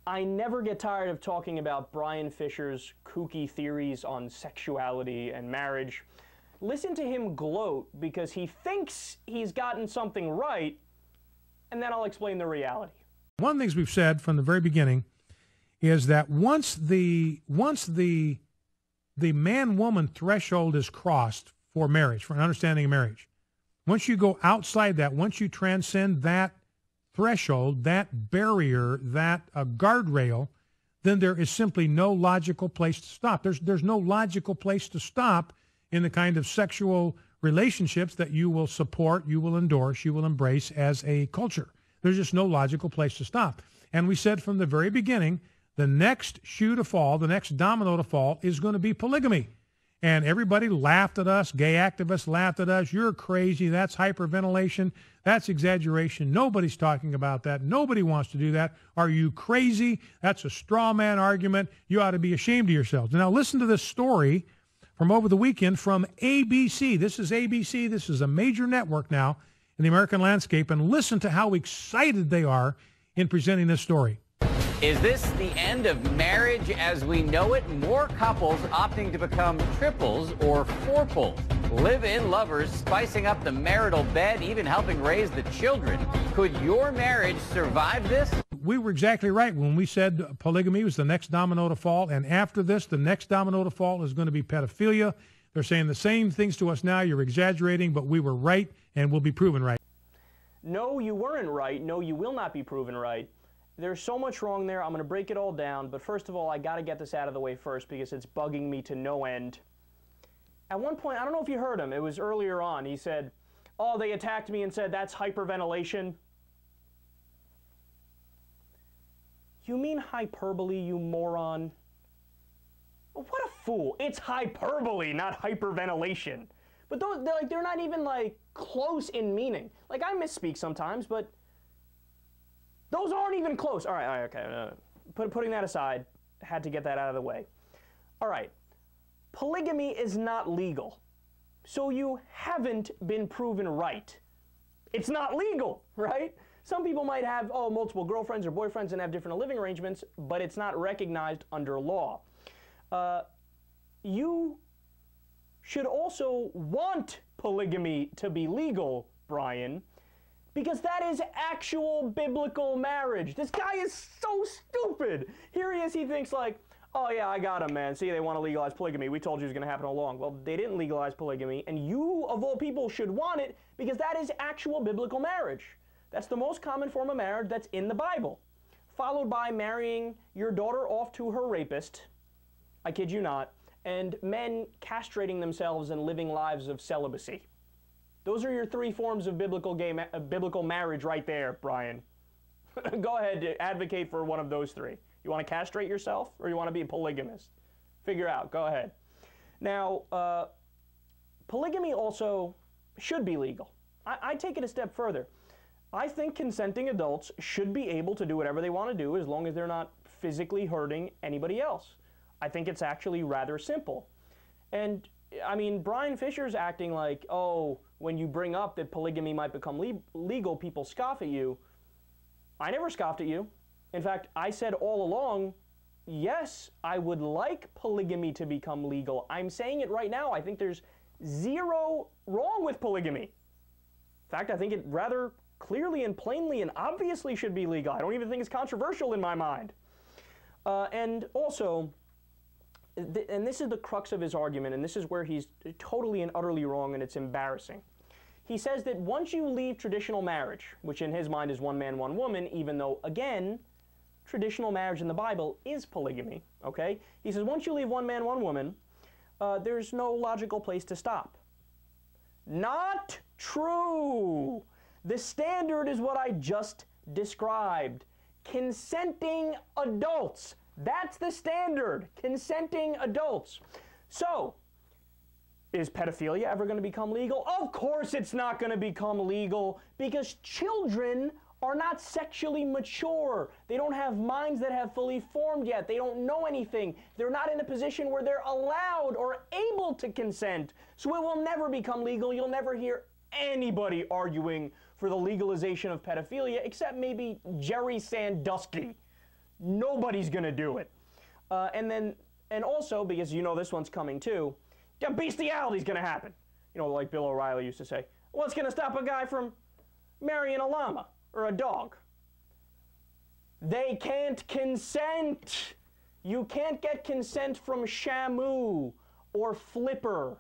I never get tired of talking about Bryan Fischer's kooky theories on sexuality and marriage. Listen to him gloat because he thinks he's gotten something right, and then I'll explain the reality. One of the things we've said from the very beginning is that once the man-woman threshold is crossed for marriage, for an understanding of marriage, once you go outside that, once you transcend that threshold, that barrier, that guardrail, then there is simply no logical place to stop. There's no logical place to stop in the kind of sexual relationships that you will support, you will endorse, you will embrace as a culture. There's just no logical place to stop. And we said from the very beginning, the next shoe to fall, the next domino to fall is going to be polygamy. And everybody laughed at us, gay activists laughed at us, you're crazy, that's hyperventilation, that's exaggeration, nobody's talking about that, nobody wants to do that, are you crazy, that's a straw man argument, you ought to be ashamed of yourselves. Now listen to this story from over the weekend from ABC. This is ABC, this is a major network now in the American landscape, and listen to how excited they are in presenting this story. Is this the end of marriage as we know it? More couples opting to become triples or fourples. Live-in lovers spicing up the marital bed, even helping raise the children. Could your marriage survive this? We were exactly right when we said polygamy was the next domino to fall, and after this, the next domino to fall is going to be pedophilia. They're saying the same things to us now. You're exaggerating, but we were right, and we'll be proven right. No, you weren't right. No, you will not be proven right. There's so much wrong there. I'm going to break it all down. But first of all, I got to get this out of the way first because it's bugging me to no end. At one point, I don't know if you heard him. It was earlier on. He said, oh, they attacked me and said that's hyperventilation. You mean hyperbole, you moron? What a fool. It's hyperbole, not hyperventilation. But they're not even like close in meaning. Like I misspeak sometimes, but those aren't even close. All right, okay. Putting that aside, had to get that out of the way. All right, polygamy is not legal, so you haven't been proven right. It's not legal, right? Some people might have, multiple girlfriends or boyfriends and have different living arrangements, but it's not recognized under law. You should also want polygamy to be legal, Bryan, because that is actual biblical marriage. This guy is so stupid. Here he is, he thinks like, oh yeah, I got him, man. See, they want to legalize polygamy. We told you it was going to happen all along. Well, they didn't legalize polygamy, and you, of all people, should want it because that is actual biblical marriage. That's the most common form of marriage that's in the Bible, followed by marrying your daughter off to her rapist, I kid you not, and men castrating themselves and living lives of celibacy. Those are your three forms of biblical marriage right there, Bryan. Go ahead, advocate for one of those three. You want to castrate yourself or you want to be a polygamist? Figure out. Go ahead. Now, polygamy also should be legal. I take it a step further. I think consenting adults should be able to do whatever they want to do as long as they're not physically hurting anybody else. I think it's actually rather simple. And, I mean, Bryan Fischer's acting like, oh, when you bring up that polygamy might become legal, people scoff at you. I never scoffed at you. In fact, I said all along, yes, I would like polygamy to become legal. I'm saying it right now. I think there's zero wrong with polygamy. In fact, I think it rather clearly and plainly and obviously should be legal. I don't even think it's controversial in my mind. And also, and this is the crux of his argument, and this is where he's totally and utterly wrong, and it's embarrassing. He says that once you leave traditional marriage, which in his mind is one man, one woman, even though, again, traditional marriage in the Bible is polygamy, okay? He says once you leave one man, one woman, there's no logical place to stop. Not true! The standard is what I just described. Consenting adults. That's the standard. Consenting adults. So, is pedophilia ever going to become legal? Of course it's not going to become legal because children are not sexually mature. They don't have minds that have fully formed yet. They don't know anything. They're not in a position where they're allowed or able to consent. So it will never become legal. You'll never hear anybody arguing for the legalization of pedophilia except maybe Jerry Sandusky. Nobody's going to do it. And also, because you know this one's coming too, yeah, bestiality's going to happen. You know, like Bill O'Reilly used to say, what's going to stop a guy from marrying a llama or a dog? They can't consent. You can't get consent from Shamu or Flipper.